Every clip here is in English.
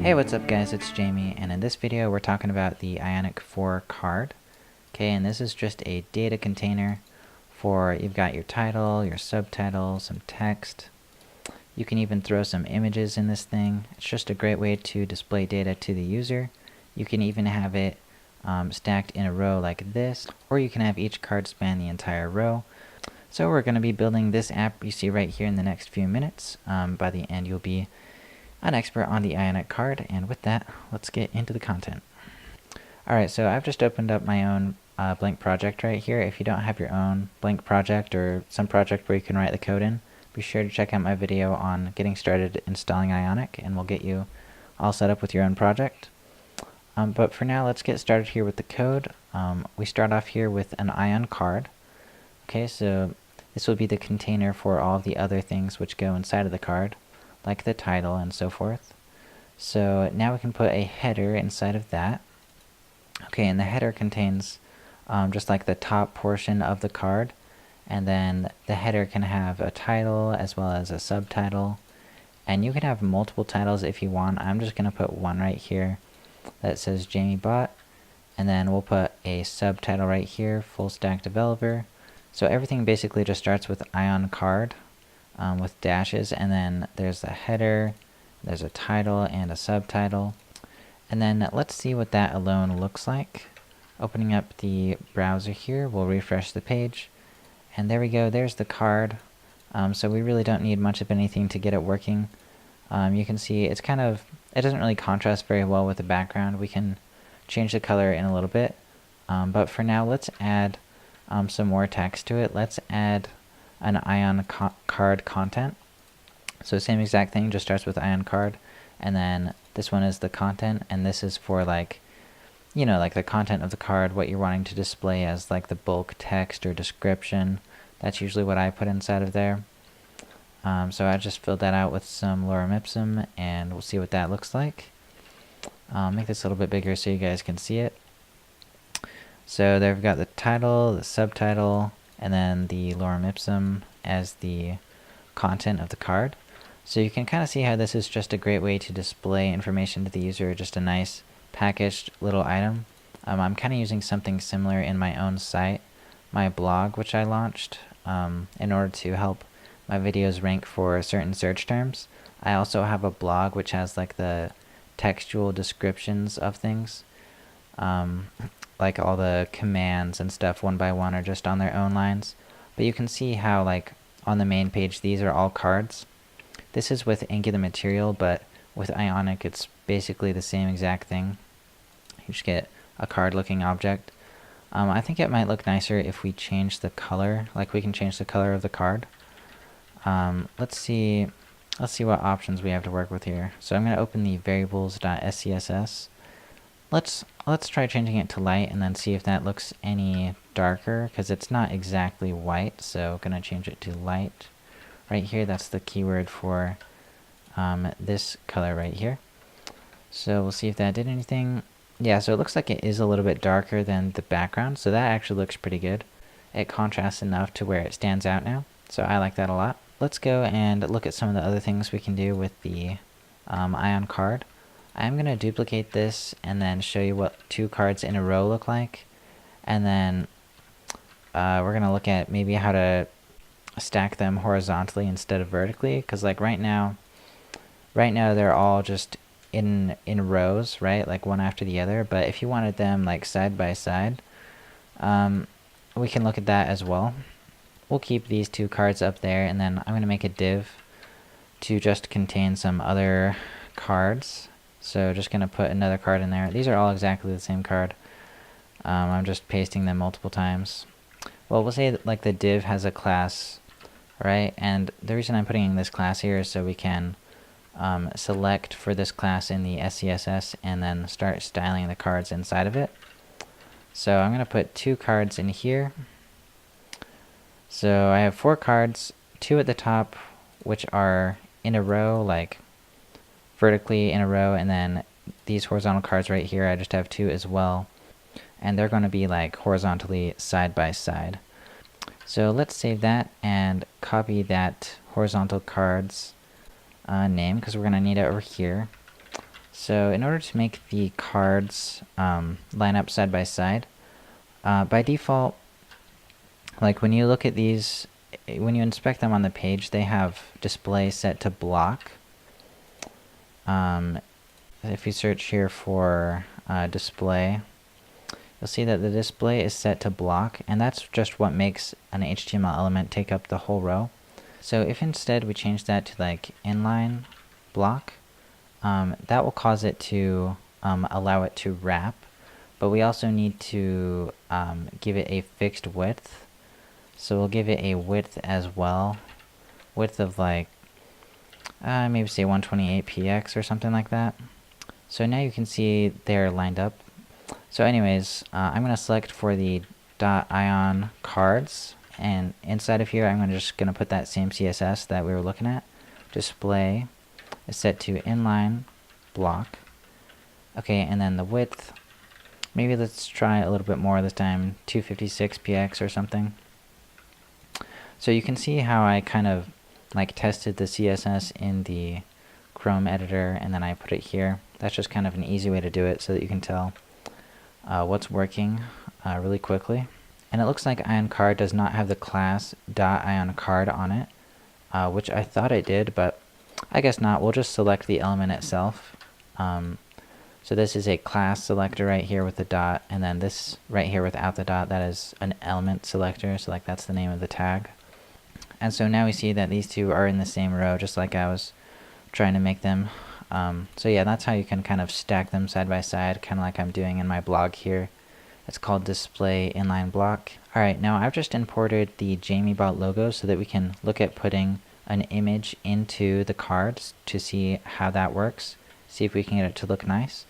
Hey, what's up guys, it's Jamie, and in this video we're talking about the Ionic 4 card. Okay, and this is just a data container for, you've got your title, your subtitle, some text. You can even throw some images in this thing. It's just a great way to display data to the user. You can even have it stacked in a row like this, or you can have each card span the entire row. So we're going to be building this app you see right here in the next few minutes. By the end you'll be an expert on the Ionic card, and with that, let's get into the content. Alright, so I've just opened up my own blank project right here. If you don't have your own blank project or some project where you can write the code in, be sure to check out my video on getting started installing Ionic, and we'll get you all set up with your own project. But for now, let's get started here with the code. We start off here with an Ion card. Okay, so this will be the container for all of the other things which go inside of the card, like the title and so forth. So now we can put a header inside of that. Okay, and the header contains just like the top portion of the card, and then the header can have a title as well as a subtitle, and you can have multiple titles if you want. I'm just going to put one right here that says Jamie Bot, and then we'll put a subtitle right here, full stack developer. So everything basically just starts with Ion card with dashes, and then there's a header, there's a title and a subtitle. And then let's see what that alone looks like. Opening up the browser here, we'll refresh the page, and there we go, there's the card. So we really don't need much of anything to get it working. You can see it doesn't really contrast very well with the background. We can change the color in a little bit, but for now let's add some more text to it. Let's add an Ion card content. So same exact thing, just starts with Ion card, and then this one is the content, and this is for like, you know, like the content of the card, what you're wanting to display as like the bulk text or description. That's usually what I put inside of there. So I just filled that out with some lorem ipsum, and we'll see what that looks like. Make this a little bit bigger so you guys can see it. So there we've got the title, the subtitle, and then the lorem ipsum as the content of the card. So you can kind of see how this is just a great way to display information to the user, just a nice packaged little item. I'm kind of using something similar in my own site, my blog, which I launched in order to help my videos rank for certain search terms. I also have a blog which has like the textual descriptions of things. Like all the commands and stuff one by one are just on their own lines. But you can see how like on the main page these are all cards. This is with Angular material, but with Ionic it's basically the same exact thing. You just get a card looking object. I think it might look nicer if we change the color, like we can change the color of the card. Let's see what options we have to work with here. So I'm going to open the variables.scss. Let's try changing it to light and then see if that looks any darker, because it's not exactly white, so I'm going to change it to light. Right here, that's the keyword for this color right here. So we'll see if that did anything. Yeah, so it looks like it is a little bit darker than the background, so that actually looks pretty good. It contrasts enough to where it stands out now, so I like that a lot. Let's go and look at some of the other things we can do with the Ion card. I'm going to duplicate this and then show you what two cards in a row look like, and then we're going to look at maybe how to stack them horizontally instead of vertically, because like right now they're all just in rows, right, like one after the other. But if you wanted them like side by side, we can look at that as well. We'll keep these two cards up there, and then I'm going to make a div to just contain some other cards. So just going to put another card in there. These are all exactly the same card. I'm just pasting them multiple times. Well, we'll say that like the div has a class, right? And the reason I'm putting in this class here is so we can select for this class in the SCSS and then start styling the cards inside of it. So I'm going to put two cards in here. So I have 4 cards, 2 at the top, which are in a row, like vertically in a row, and then these horizontal cards right here, I just have 2 as well, and they're going to be like horizontally side by side. So let's save that and copy that horizontal cards name, because we're going to need it over here. So in order to make the cards line up side by side, by default, like when you look at these, when you inspect them on the page, they have display set to block. If you search here for display, you'll see that the display is set to block, and that's just what makes an HTML element take up the whole row. So if instead we change that to like inline block, that will cause it to allow it to wrap, but we also need to give it a fixed width. So we'll give it a width as well, width of like maybe say 128px or something like that. So now you can see they're lined up. So anyways, I'm going to select for the .ion cards, and inside of here I'm just going to put that same CSS that we were looking at. Display is set to inline block. Okay, and then the width, maybe let's try a little bit more this time, 256px or something. So you can see how I kind of like tested the CSS in the Chrome editor and then I put it here. That's just kind of an easy way to do it so that you can tell what's working really quickly. And it looks like IonCard does not have the class .IonCard on it, which I thought it did, but I guess not. We'll just select the element itself. So this is a class selector right here with the dot, and then this right here without the dot, that is an element selector, so like that's the name of the tag. And so now we see that these two are in the same row, just like I was trying to make them. So yeah, that's how you can kind of stack them side by side, kind of like I'm doing in my blog here. It's called display inline block. Alright, now I've just imported the JamieBot logo so that we can look at putting an image into the cards to see how that works, see if we can get it to look nice.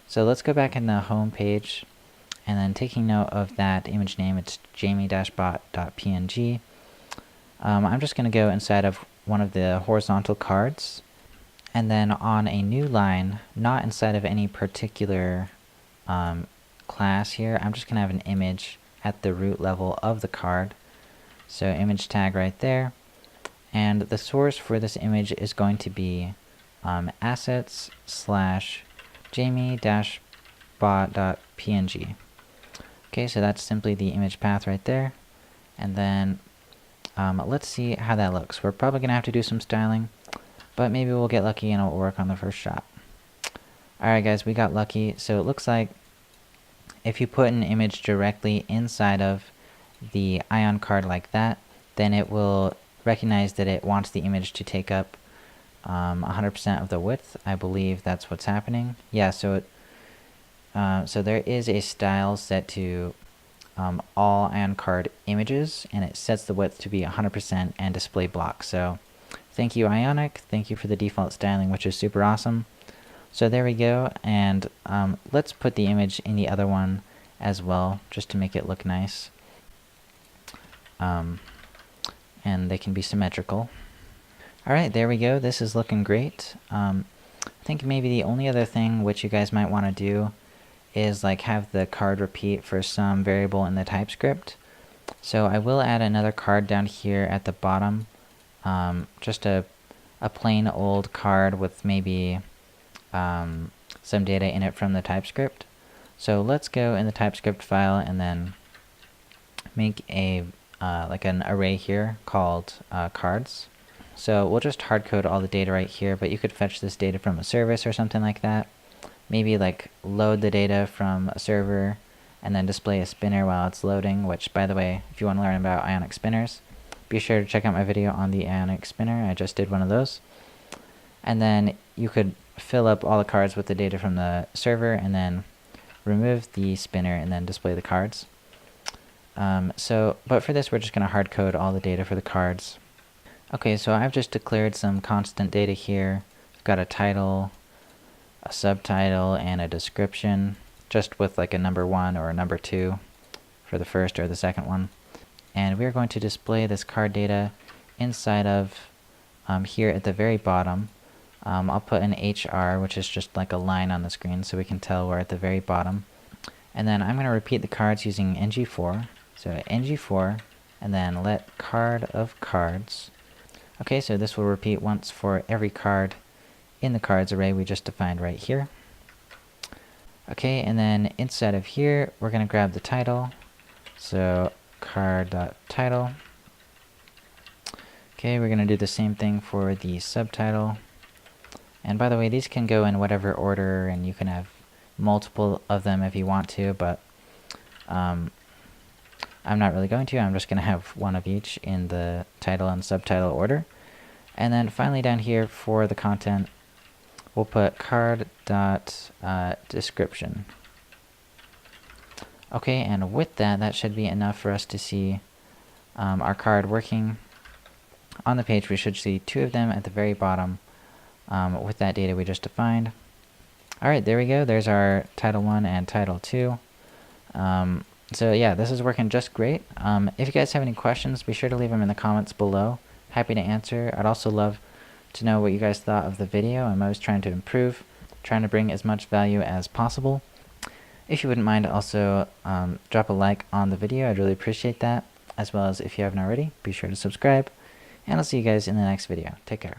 So let's go back in the home page, and then taking note of that image name, it's jamie-bot.png. I'm just going to go inside of one of the horizontal cards, and then on a new line, not inside of any particular class here, I'm just going to have an image at the root level of the card. So image tag right there. And the source for this image is going to be assets/jamie-bot.png. Okay, so that's simply the image path right there. And then let's see how that looks. We're probably going to have to do some styling, but maybe we'll get lucky and it'll work on the first shot. Alright guys, we got lucky. So it looks like if you put an image directly inside of the Ion card like that, then it will recognize that it wants the image to take up 100% of the width. I believe that's what's happening. Yeah, so so there is a style set to all Ion card images, and it sets the width to be 100% and display block. So thank you, Ionic. Thank you for the default styling, which is super awesome. So there we go, and let's put the image in the other one as well, just to make it look nice. And they can be symmetrical. Alright, there we go. This is looking great. I think maybe the only other thing which you guys might want to do is like have the card repeat for some variable in the TypeScript. So I will add another card down here at the bottom, just a plain old card with maybe some data in it from the TypeScript. So let's go in the TypeScript file and then make a like an array here called cards. So we'll just hardcode all the data right here, but you could fetch this data from a service or something like that. Maybe like load the data from a server and then display a spinner while it's loading, which by the way, if you want to learn about Ionic spinners, be sure to check out my video on the Ionic spinner. I just did one of those. And then you could fill up all the cards with the data from the server and then remove the spinner and then display the cards. But for this we're just going to hard code all the data for the cards. Okay, so I've just declared some constant data here. I've got a title, a subtitle, and a description, just with like a number 1 or a number 2 for the first or the second one. And we're going to display this card data inside of here at the very bottom. I'll put an HR, which is just like a line on the screen so we can tell we're at the very bottom. And then I'm going to repeat the cards using ng4. So ng4, and then let card of cards. Okay, so this will repeat once for every card in the cards array we just defined right here. Okay, and then inside of here, we're going to grab the title. So card.title. Okay, we're going to do the same thing for the subtitle. And by the way, these can go in whatever order, and you can have multiple of them if you want to, but I'm not really going to. I'm just going to have one of each in the title and subtitle order. And then finally down here for the content, we'll put card.description. Okay, and with that, that should be enough for us to see our card working. On the page, we should see 2 of them at the very bottom with that data we just defined. Alright, there we go. There's our Title 1 and Title 2. So yeah, this is working just great. If you guys have any questions, be sure to leave them in the comments below. Happy to answer. I'd also love to know what you guys thought of the video. I'm always trying to improve, trying to bring as much value as possible. If you wouldn't mind also drop a like on the video, I'd really appreciate that. As well as if you haven't already, be sure to subscribe. And I'll see you guys in the next video. Take care.